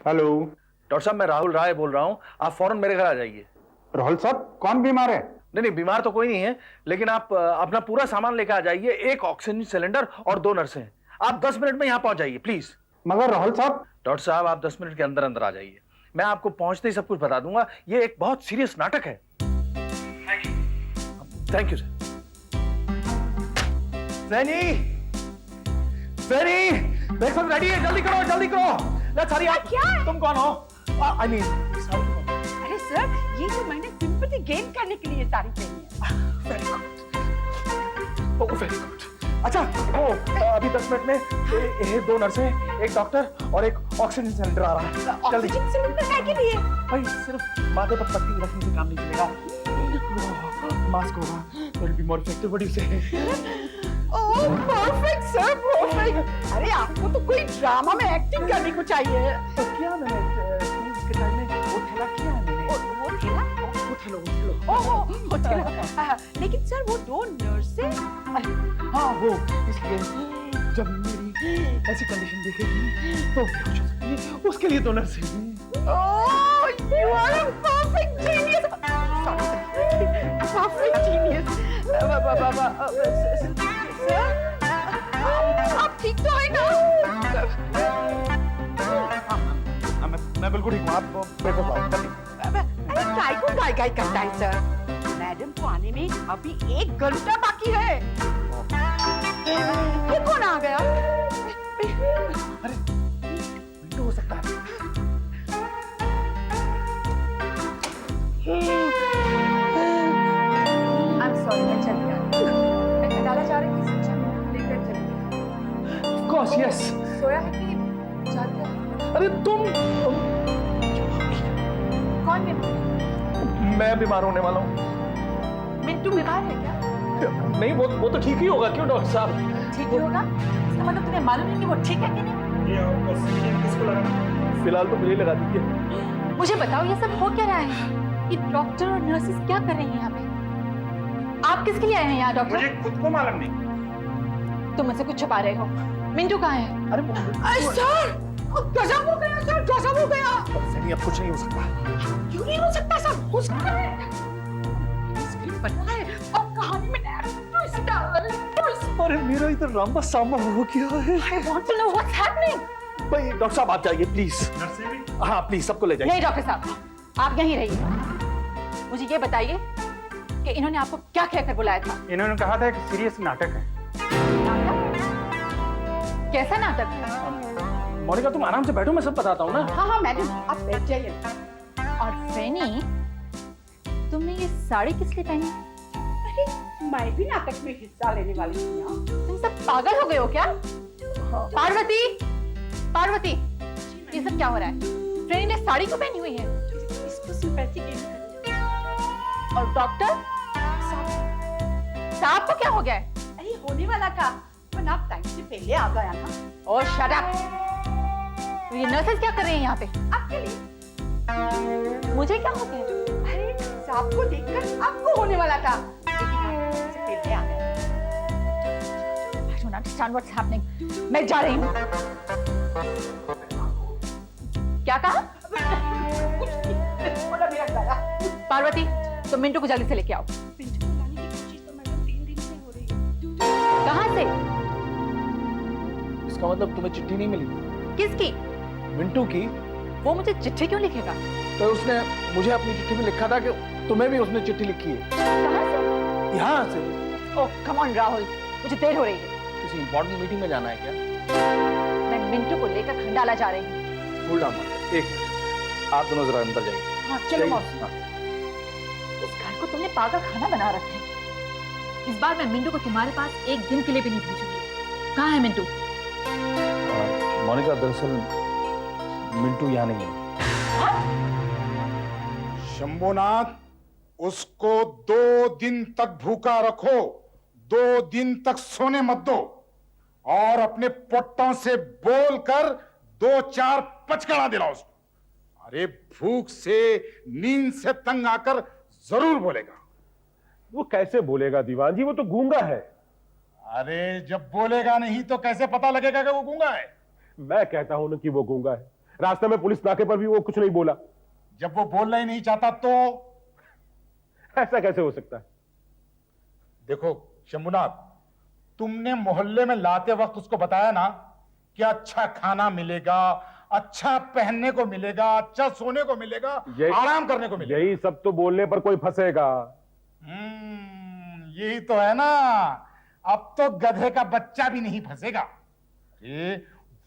Hello. Doctor साहब, मैं राहुल राय बोल रहा हूँ। आप फौरन मेरे घर आ जाइए। राहुल साहब, कौन बीमार है? नहीं नहीं, बीमार तो कोई नहीं है, लेकिन आप अपना पूरा सामान लेकर आ जाइए। एक ऑक्सीजन सिलेंडर और 2 नर्सें हैं। आप 10 मिनट में यहाँ पहुंच जाइए प्लीज। मगर राहुल साहब। डॉक्टर साहब, आप 10 मिनट के अंदर अंदर आ जाइए। मैं आपको पहुंचते ही सब कुछ बता दूंगा। ये एक बहुत सीरियस नाटक है। Thank you sir. Saini, Saini, breakfast ready है, जल्दी करो जल्दी करो। Let's hurry up. क्या है? तुम कौन हो? आई मीन, अरे सर, ये तो मैंने सिंपैथी गेन करने के लिए साड़ी पहनी है। Very good, oh very good. अच्छा, वो अभी 10 मिनट में ये 2 नर्सें, एक डॉक्टर और एक ऑक्सीजन सिलेंडर आ रहा है। जल्दी। ऑक्सीजन सिलेंडर काय के लिए? भाई सिर्फ माथे पर पट्टी रखने से काम नहीं चलेगा। मास्क होगा तो will be more effective. What do you से? ओह परफेक्ट सर, परफेक्ट। अरे आपको तो कोई ड्रामा में एक्टिंग करने को चाहिए। तो क्या मैंने इसके टाइम में वो ठेला किया है मैंने। वो ठेला? वो ठेला। लेकिन सर वो 2 नर्सें। हाँ वो इसलिए जब मेरी ऐसी कंडीशन देखेगी तो बेहोश हो सकती है, उसके लिए 2 नर्सें हैं। ओह, you are a perfect genius. Sorry, perfect genius. Sir, आप ठीक तो है ना? मैं बिल्कुल ठीक हूँ। आप ब्रेकफास्ट आओ। अरे काय को गाय करता है सर? मैडम को आने में अभी 1 घंटा बाकी है। ये कौन आ गया? अरे विंडो हो सकता है। I'm sorry, मैं चल गया। मैं डाला जा रही थी, सोचा लेकर चली। Of course, yes. सोया है कि जाग गया? अरे तुम कौन बीमार? मैं बीमार होने वाला हूँ। मिंटू बीमार है क्या? नहीं, वो तो ठीक ही होगा। क्यों डॉक्टर साहब? ठीक ही होगा? इसका मतलब तुम्हें मालूम है कि वो ठीक है कि नहीं? ये ऑक्सीजन किसको लगाना? फिलहाल तो मुझे लगा दीजिए। मुझे बताओ ये सब हो क्या रहा है? ये डॉक्टर और नर्सेस क्या कर रही हैं यहाँ पे? आप किसके लिए आए हैं यहाँ डॉक्टर? मुझे खुद को मालूम नहीं। तुम मुझसे कुछ छुपा रहे हो। मिंटू कहाँ है? अरे सर, गजब हो गया सर, गजब हो गया। सैनी, अब कुछ नहीं हो सकता। क्यों नहीं हो सकता सर? हो सकता है। स्क्रिप्ट बना है और कहानी में नया ट्विस्ट डाल रहे हैं। अरे मेरा इधर रामबा सामा हो गया है। I want to know what's happening. भाई डॉक्टर साहब आप जाइए प्लीज। हाँ प्लीज, सबको ले जाइए। नहीं डॉक्टर साहब, आप यहीं रहिए। मुझे ये बताइए कि इन्होंने आपको क्या कहकर बुलाया था? इन्होंने कहा था एक सीरियस नाटक है। नाटक? कैसा नाटक? मोनिका तुम आराम से बैठो, मैं सब बताता हूँ ना। हाँ मैडम, आप बैठ जाइए। और फैनी, तुमने ये साड़ी किस लिए पहनी? अरे मैं भी नाटक में हिस्सा लेने वाली थी। तुम सब पागल हो गए हो क्या? पार्वती, पार्वती, ये सब क्या हो रहा है? फैनी ने साड़ी क्यों पहनी हुई है? इसको सिंपैथी गेन करनी है। और डॉक्टर साहब को क्या हो गया है? अरे होने वाला था, पर आप टाइम से पहले आ गया ना। और शट अप। तो ये नर्सेस क्या कर रही हैं यहाँ पे? आपके लिए। मुझे क्या हो गया? अरे साहब को देखकर आपको होने वाला था, लेकिन आप से पहले आ गए। I don't understand what's happening. मैं जा रही हूँ। क्या कहा? बोला मेरा गला। पार्वती, तुम मिंटू को जल्दी से लेके आओ। मिंटू को लाने की कोशिश तो मैडम 3 दिन से हो रही है। कहाँ से? इसका मतलब तुम्हें चिट्ठी नहीं मिली? किसकी? मिंटू की। वो मुझे चिट्ठी क्यों लिखेगा? तो उसने मुझे अपनी चिट्ठी में लिखा था कि तुम्हें भी उसने चिट्ठी लिखी है। कहाँ से? यहाँ से। ओह कम ऑन राहुल, मुझे देर हो रही है। किसी इंपॉर्टेंट मीटिंग में जाना है क्या? मैं मिंटू को लेकर खंडाला जा रही हूँ। होल्ड ऑन, एक मिनट, आप दोनों जरा अंदर जाइए। हाँ चलो जाइए। मौसी। इस घर को तुमने पागल खाना बना रखा है। इस बार मैं मिंटू को तुम्हारे पास एक दिन के लिए भी नहीं भेजूंगी। कहाँ है मिंटू? मोनिका, दरअसल मिंटू यहाँ नहीं है। शंभुनाथ, उसको 2 दिन तक भूखा रखो, 2 दिन तक सोने मत दो, और अपने पोट्टों से बोलकर 2-4 पचकड़ा दिलाओ उसको। अरे भूख से, नींद से तंग आकर जरूर बोलेगा। वो कैसे बोलेगा दीवान जी, वो तो गूंगा है। अरे जब बोलेगा नहीं तो कैसे पता लगेगा कि वो गूंगा है? मैं कहता हूं ना कि वो गूंगा है। रास्ते में पुलिस नाके पर भी वो कुछ नहीं बोला। जब वो बोलना ही नहीं चाहता तो ऐसा कैसे हो सकता है? देखो शंभुनाथ, तुमने मोहल्ले में लाते वक्त उसको बताया ना कि अच्छा खाना मिलेगा, अच्छा पहनने को मिलेगा, अच्छा सोने को मिलेगा, आराम करने को मिलेगा। यही सब तो बोलने पर कोई फंसेगा। यही तो है ना। अब तो गधे का बच्चा भी नहीं फंसेगा।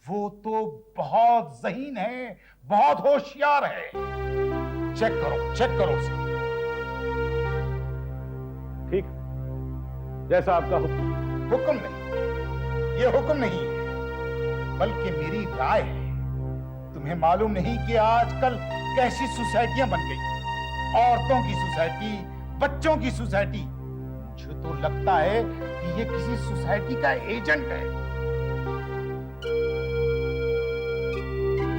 वो तो बहुत ज़हीन है, बहुत होशियार है। चेक करो उसे। ठीक, जैसा आपका हुक्म नहीं, ये हुक्म नहीं है, बल्कि मेरी राय है। तुम्हें मालूम नहीं कि आजकल कैसी सोसाइटियां बन गई, औरतों की सोसाइटी, बच्चों की सोसाइटी। मुझे तो लगता है कि ये किसी सोसाइटी का एजेंट है।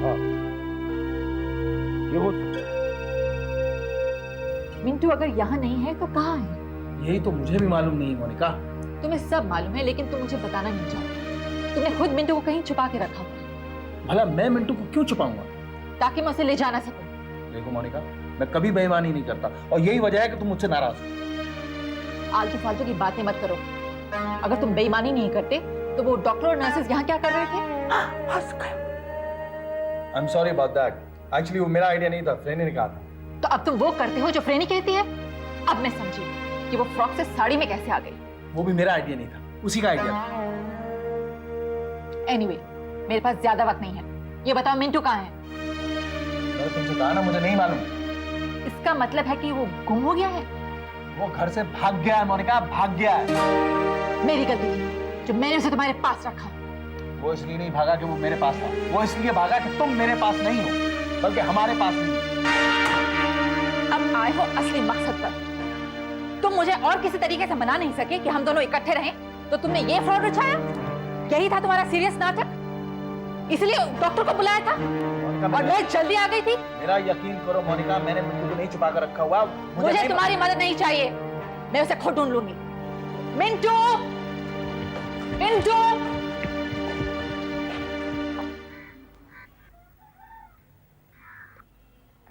हाँ, ये हो सकता है। मिंटू अगर यहाँ नहीं है तो कहाँ है? यही तो मुझे भी मालूम नहीं मोनिका। तुम्हें सब मालूम है, लेकिन तुम मुझे बताना नहीं चाहते। तुमने खुद मिंटू को कहीं छुपा के रखा हुआ। भला मैं मिंटू को क्यों छुपाऊंगा? ताकि मैं उसे ले जा ना सकूं। देखो मोनिका, मैं कभी बेईमानी नहीं करता और यही वजह है कि तुम मुझसे नाराज हो। आलतू फालतू की बातें मत करो। अगर तुम बेईमानी नहीं करते तो वो डॉक्टर और नर्सेस यहाँ क्या कर रहे थे? I am sorry about that. Actually वो मेरा आइडिया नहीं था, फ्रेंड ने कहा था। तो अब तुम वो करते हो जो फ्रेनी कहती है। अब मैं समझी कि वो फ्रॉक से साड़ी में कैसे आ गई। वो भी मेरा आइडिया नहीं था, उसी का आइडिया था। एनीवे, मेरे पास ज्यादा वक्त नहीं है। ये बताओ मिंटू कहाँ है? मैंने तुमसे कहा ना, मुझे नहीं मालूम। इसका मतलब है कि वो गुम हो गया है। वो घर से भाग गया है मोनिका, भाग गया है। मेरी गलती थी जो मैंने उसे तुम्हारे पास रखा। वो इसलिए नहीं भागा कि वो मेरे पास था, वो इसलिए भागा कि तुम मेरे पास नहीं हो, बल्कि हमारे पास नहीं हो। अब आए हो असली मकसद पर। तुम मुझे और किसी तरीके से मना नहीं सके कि हम दोनों इकट्ठे रहें, तो तुमने ये फ्रॉड रचाया। यही था तुम्हारा सीरियस नाटक, इसलिए डॉक्टर को बुलाया था और मैं जल्दी आ गई थी। मेरा यकीन करो मोनिका, मैंने मिंटू को नहीं छुपा कर रखा हुआ। मुझे तुम्हारी मदद नहीं चाहिए, मैं उसे खुद ढूंढ लूंगी। मिंटू, मिंटू।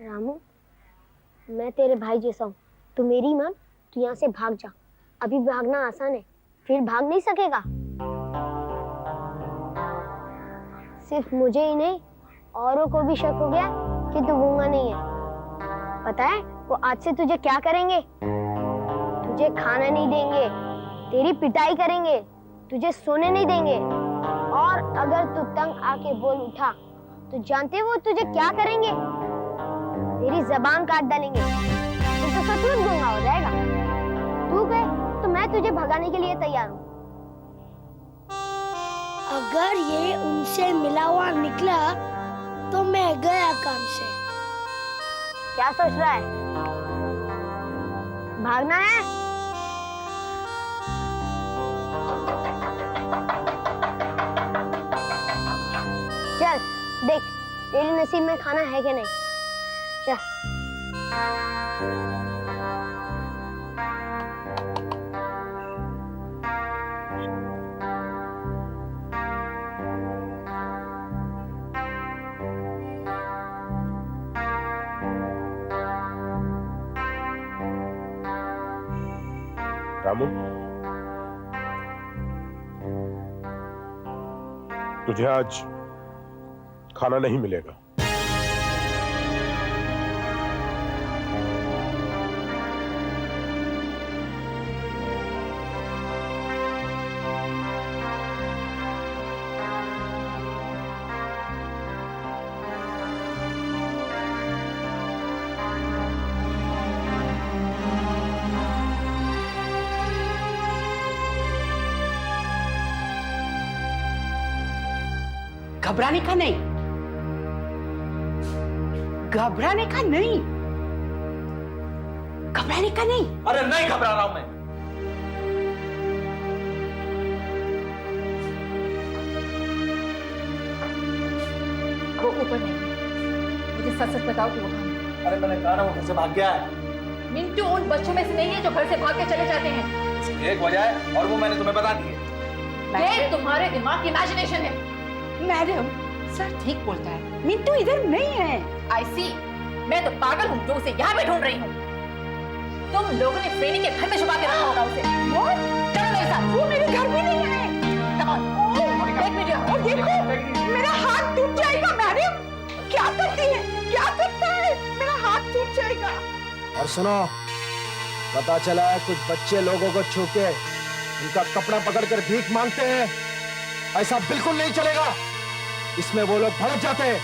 रामू, मैं तेरे भाई जैसा हूँ। तू मेरी मान, तू यहाँ से भाग जा। अभी भागना आसान है, फिर भाग नहीं सकेगा। सिर्फ मुझे ही नहीं, औरों को भी शक हो गया कि तू गूंगा नहीं है। पता है वो आज से तुझे क्या करेंगे? तुझे खाना नहीं देंगे, तेरी पिटाई करेंगे, तुझे सोने नहीं देंगे, और अगर तू तंग आके बोल उठा तो जानते वो तुझे क्या करेंगे? तेरी जबान काट डालेंगे। तू तो सचमुच गूंगा हो जाएगा। तू कहे तो मैं तुझे भगाने के लिए तैयार हूँ। अगर ये उनसे मिला हुआ निकला तो मैं गया काम से। क्या सोच रहा है? भागना है? चल देख तेरी नसीब में खाना है कि नहीं। चल। रामू, तुझे आज खाना नहीं मिलेगा। घबराने का नहीं, घबराने का नहीं, घबराने का नहीं। अरे नहीं घबरा रहा हूं मैं। वो ऊपर नहीं, मुझे सच सच बताओ कि वो कहाँ है? अरे मैंने कहा ना, वो घर से भाग गया है। मिंटू उन बच्चों में से नहीं है जो घर से भाग के चले जाते हैं। एक वजह है और वो मैंने तुम्हें बता दी है। ये तुम्हारे दिमाग की इमेजिनेशन है। मैडम, सर ठीक बोलता है, मिंटू इधर नहीं है। आई सी, मैं तो पागल हूँ जो उसे यहाँ पे ढूंढ रही हूँ। तुम लोगों ने फ्रेनी के घर में छुपा के रखा होगा उसे। चलो मेरे साथ। वो मेरे घर में नहीं है। Come on, take me to your- और देखो, मेरा हाथ टूट जाएगा। मैडम क्या करती है, क्या करता है, मेरा हाथ टूट जाएगा। और सुनो, पता चला है कुछ बच्चे लोगों को छू के उनका कपड़ा पकड़कर भीख मांगते हैं। ऐसा बिल्कुल नहीं चलेगा, इसमें वो लोग भड़क जाते हैं।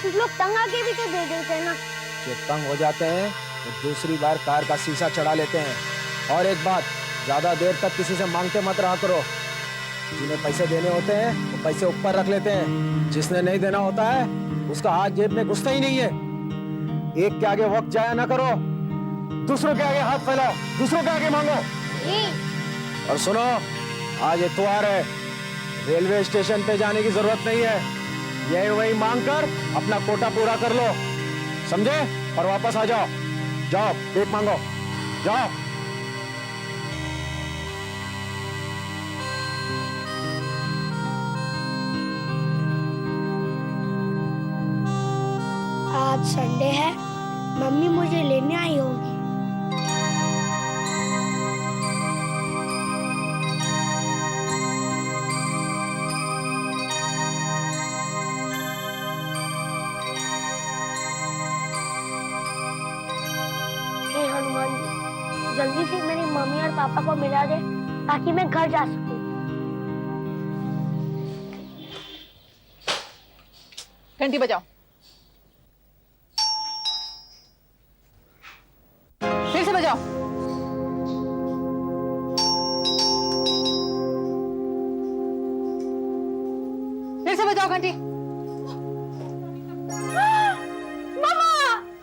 कुछ लोग तंग आके भी तो दे देते हैं ना। जो तंग हो जाते हैं वो दूसरी बार कार का शीशा चढ़ा लेते हैं। और एक बात, ज्यादा देर तक किसी से मांगते मत रहा करो। जिन्हें पैसे देने होते हैं वो पैसे ऊपर रख लेते हैं, जिसने नहीं देना होता है उसका हाथ जेब में घुसता ही नहीं है। एक के आगे वक्त जाया ना करो, दूसरों के आगे हाथ फैलाओ, दूसरों के आगे मांगो। और सुनो, आज इतवार है, रेलवे स्टेशन पे जाने की जरूरत नहीं है। यही वही मांग कर अपना कोटा पूरा कर लो, समझे? और वापस आ जाओ। जाओ, भीख मांगो, जाओ। आज संडे है, मम्मी मुझे लेने आई होगी। हे हनुमान जी, जल्दी से मेरी मम्मी और पापा को मिला दे ताकि मैं घर जा सकूं। घंटी बजाओ। फिर से बजाओ। फिर से बजाओ घंटी। मामा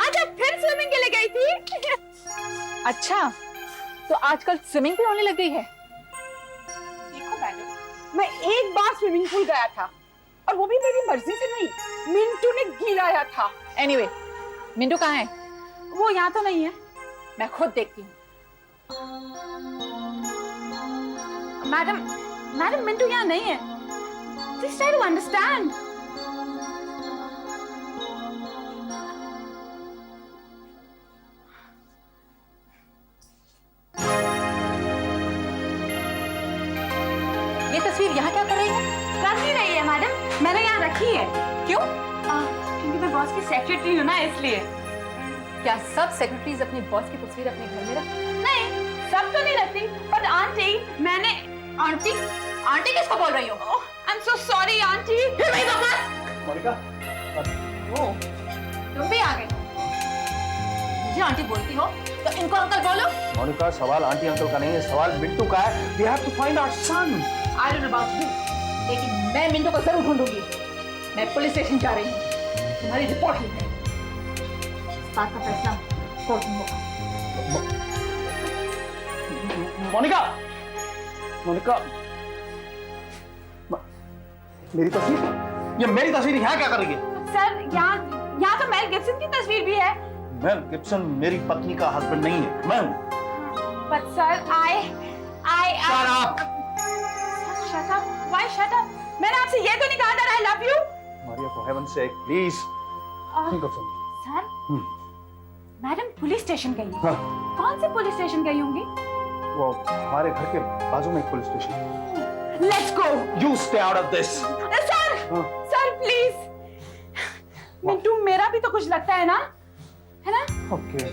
आज आप फिर स्विमिंग के लिए गई थी। अच्छा, तो आजकल स्विमिंग भी होने लग गई है। देखो मैडम, मैं एक बार स्विमिंग पूल गया था और वो भी मेरी मर्जी से नहीं, मिंटू ने गिराया था। एनीवे, मिंटू कहाँ है? वो यहाँ तो नहीं है। मैं खुद देखती हूँ। मैडम मिंटू यहाँ नहीं है। Please try to understand. ये तस्वीर यहाँ क्या कर रही है? कर नहीं रही है मैडम, मैंने यहाँ रखी है। क्यों? क्योंकि मैं बॉस की सेक्रेटरी हूँ ना, इसलिए। क्या सब सेक्रेटरीज अपने बॉस की तस्वीर अपने घर में रखती हैं? नहीं, सब तो नहीं रखती, पर आंटी मैंने। आंटी? आंटी किसको बोल रही हो? I am so sorry aunty. फिर वही बकवास। मोनिका, ओ, तुम भी आ गए। मुझे आंटी बोलती हो तो इनको अंकल बोलो। मोनिका, सवाल आंटी अंकल का नहीं है, सवाल मिंटू का है। We have to find our son. I don't know about you, लेकिन मैं मिंटू को जरूर ढूंढूंगी। मैं पुलिस स्टेशन जा रही हूँ, तुम्हारी रिपोर्ट लिखने। इस बात का फैसला कोर्ट में होगा। मोनिका, मोनिका, मेरी तस्वीर, ये मेरी तस्वीर यहाँ क्या कर रही है? सर, यहाँ तो मेल गिब्सन की तस्वीर भी है। मेल गिब्सन मेरी पत्नी का हस्बैंड नहीं है, मैं हूँ। But sir, I Shut up. Shut up? Why shut up? मैंने आपसे ये तो नहीं कहा था I love you? Maria, for heaven's sake, please think of something. Sir, madam police station गई है। हाँ, कौन से पुलिस स्टेशन गई होंगी? वो हमारे घर के बाजू में एक पुलिस स्टेशन है। Let's go. You stay out of this. Sir, हाँ। Sir please. मिंटू मेरा भी तो कुछ लगता है ना, है ना? Okay.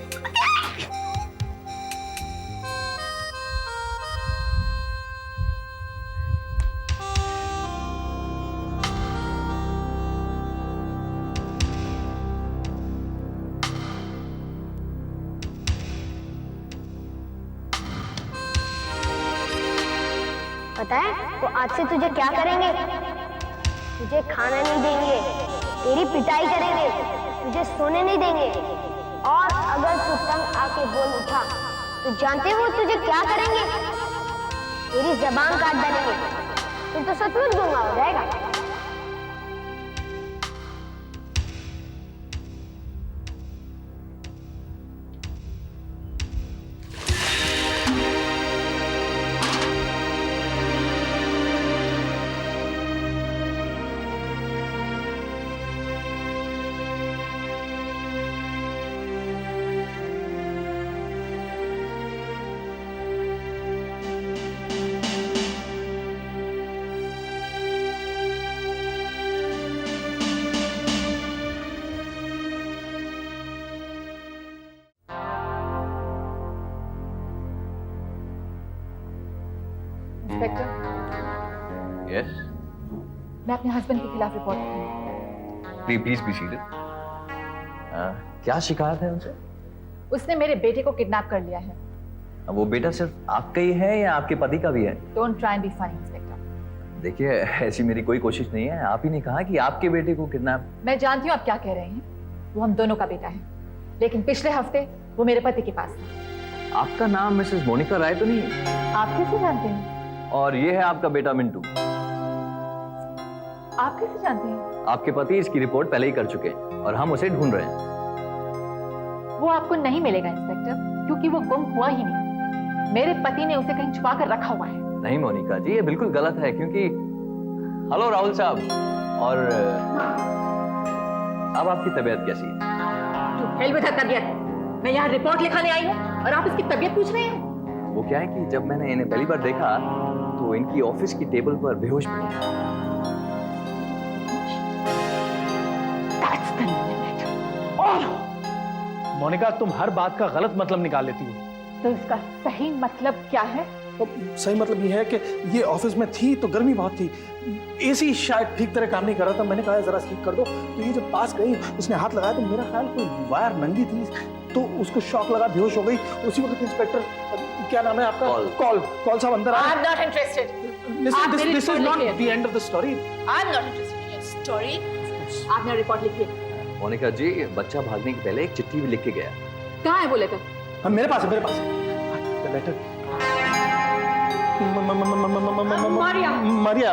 पता है वो आज से तुझे क्या करेंगे? तुझे खाना नहीं देंगे, तेरी पिटाई करेंगे, तुझे सोने नहीं देंगे। और अगर तू तंग आके बोल उठा तो जानते हो तुझे क्या करेंगे? तेरी जबान काट डालेंगे, फिर तो सचमुच गूंगा हो जाएगा। मैं अपने हस्बैंड के खिलाफ रिपोर्ट लिखूंगी। Please be seated. क्या शिकायत है उनसे? उसने मेरे बेटे को किडनैप कर लिया है। वो बेटा सिर्फ आपका ही है या आपके पति का भी है? Don't try and be funny inspector. देखिए, ऐसी मेरी कोई कोशिश नहीं है। आप ही ने कहा कि आपके बेटे को किडनैप। मैं जानती हूँ आप क्या कह रहे हैं, वो हम दोनों का बेटा है, लेकिन पिछले हफ्ते वो मेरे पति के पास था। आपका नाम मिसेस मोनिका राय तो नहीं है? आप कैसे जानते हैं? और ये है आपका बेटा मिंटू। आप कैसे जानते हैं? आपके पति इसकी रिपोर्ट पहले ही कर चुके हैं और हम उसे ढूंढ रहे हैं। वो आपको नहीं मिलेगा इंस्पेक्टर, क्योंकि वो गुम हुआ ही नहीं। मेरे पति ने उसे कहीं छुपा कर रखा हुआ है। नहीं मोनिका जी, ये बिल्कुल गलत है, क्योंकि हेलो राहुल साहब, और अब आपकी तबीयत कैसी है? To hell with her तबीयत। मैं यहाँ रिपोर्ट लिखाने आई हूँ और आप इसकी तबीयत पूछ रहे हैं? वो क्या है कि जब मैंने इन्हें पहली बार देखा तो इनकी ऑफिस की टेबल पर बेहोश पड़ी थी। That's the limit. मोनिका, तुम हर बात का गलत मतलब निकाल लेती हो। तो इसका सही मतलब क्या है? तो सही मतलब ये है कि ये ऑफिस में थी तो गर्मी बहुत थी, एसी शायद ठीक तरह काम नहीं कर रहा था। मैंने कहा जरा ठीक कर दो, तो ये जब पास गई उसने हाथ लगाया तो मेरा ख्याल कोई वायर नंगी थी, तो उसको शॉक लगा, बेहोश हो गई। उसी वक्त इंस्पेक्टर, क्या नाम है आपका? कॉल साहब अंदर आए। I'm not interested. Listen, this is not the end of the story. I'm not interested in your story. आपने रिपोर्ट लिखी है? मोनिका जी, बच्चा भागने के पहले एक चिट्ठी भी लिख के गया। कहाँ है वो लेटर? हाँ, मेरे पास है। लेटर। मारिया। मारिया,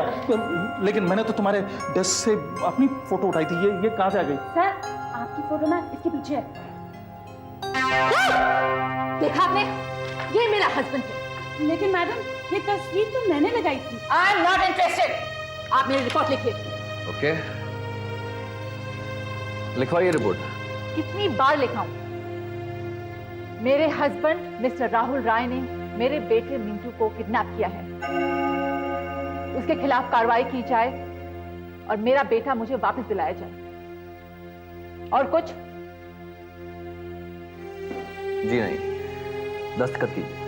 लेकिन मैंने तो तुम्हारे डेस्क से अपनी फोटो उठाई थी। ये कहाँ से आ गई? सर, आपकी फोटो ना इसके पीछे है। देखा आपने? ये मेरा हस्बैंड है। लेकिन मैडम, ये तस्वीर तो मैंने लगाई थी। I'm not interested. आप मेरी रिपोर्ट लिखिए। ओके, लिखवाइए रिपोर्ट। कितनी बार लिखाऊं? मेरे हस्बैंड मिस्टर राहुल राय ने मेरे बेटे मिंटू को किडनैप किया है। उसके खिलाफ कार्रवाई की जाए और मेरा बेटा मुझे वापस दिलाया जाए। और कुछ? जी नहीं, दस्तखत कीजिए।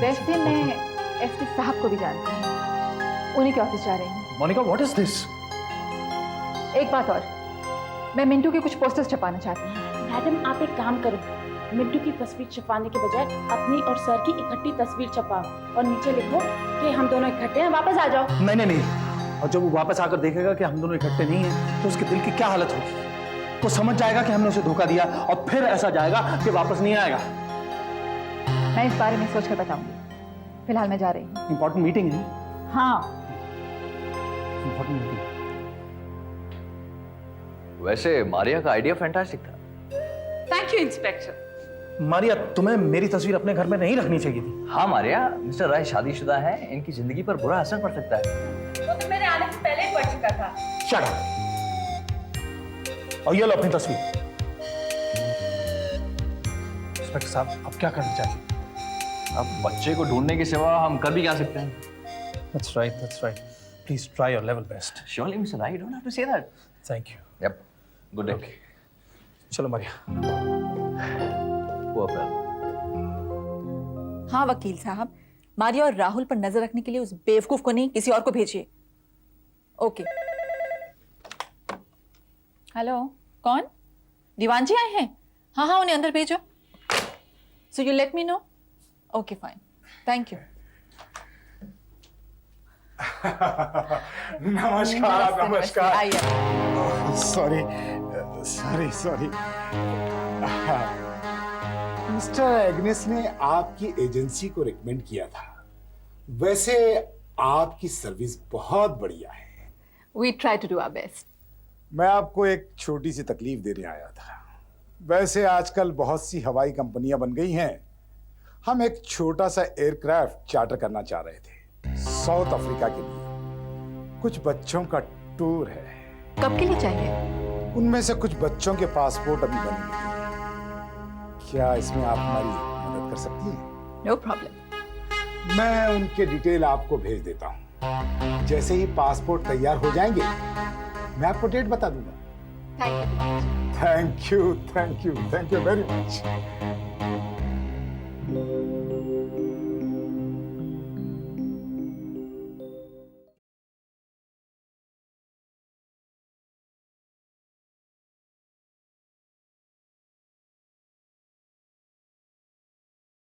वैसे मैं एसपी साहब को भी जानती हूँ, उन्हीं के ऑफिस जा रही हूँ। Monica, what is this? एक बात और, मैं मिंटू के कुछ पोस्टर्स छपाना चाहती हूँ। मैडम, आप एक काम करो, मिंटू की तस्वीर छपाने के बजाय अपनी और सर की इकट्ठी तस्वीर छपाओ और नीचे लिखो कि हम दोनों इकट्ठे हैं, वापस आ जाओ। नहीं। और जब वो वापस आकर देखेगा कि हम दोनों इकट्ठे नहीं हैं, तो उसके दिल की क्या हालत होगी? वो समझ जाएगा कि हमने उसे धोखा दिया और फिर ऐसा जाएगा कि वापस नहीं आएगा। मैं इस बारे में सोचकर बताऊंगी। फिलहाल मैं जा रही हूँ। इंपॉर्टेंट मीटिंग है। हाँ। Important meeting. वैसे मारिया का आइडिया फैंटास्टिक था। Thank you inspector. मारिया, तुम्हें मेरी तस्वीर अपने घर में नहीं रखनी चाहिए थी। हाँ मारिया, मिस्टर राय शादीशुदा है, इनकी जिंदगी पर बुरा असर पड़ सकता है। वो तो मेरे आने से पहले ही पढ़ चुका था। Shut up. और ये लो अपनी तस्वीर। इंस्पेक्टर साहब, अब क्या करना चाहिए? अब बच्चे को ढूंढने के सिवा हम कर भी क्या सकते हैं? That's right. Please try your level best. Surely, Mr. Rai, you don't have to say that. Thank you. Yep. Good day. Okay. चलो मारिया। Poor fellow. हाँ वकील साहब, मारिया और राहुल पर नजर रखने के लिए उस बेवकूफ को नहीं, किसी और को भेजिए। ओके। हेलो, कौन? दीवान जी आए हैं? हाँ, उन्हें अंदर भेजो। So you let me know? Okay, fine. Thank you. नमस्कार। आइए। सॉरी। मिस्टर एग्नेस ने आपकी एजेंसी को रिकमेंड किया था। वैसे आपकी सर्विस बहुत बढ़िया है। We try to do our best. मैं आपको एक छोटी सी तकलीफ देने आया था। वैसे आजकल बहुत सी हवाई कंपनियां बन गई हैं। हम एक छोटा सा एयरक्राफ्ट चार्टर करना चाह रहे थे साउथ अफ्रीका के लिए। कुछ बच्चों का टूर है। कब के लिए चाहिए? उनमें से कुछ बच्चों के पासपोर्ट अभी बने नहीं हैं। क्या इसमें आप हमारी मदद कर सकती हैं? No problem. मैं उनके डिटेल आपको भेज देता हूँ। जैसे ही पासपोर्ट तैयार हो जाएंगे, मैं आपको डेट बता दूंगा। Thank you thank you very much.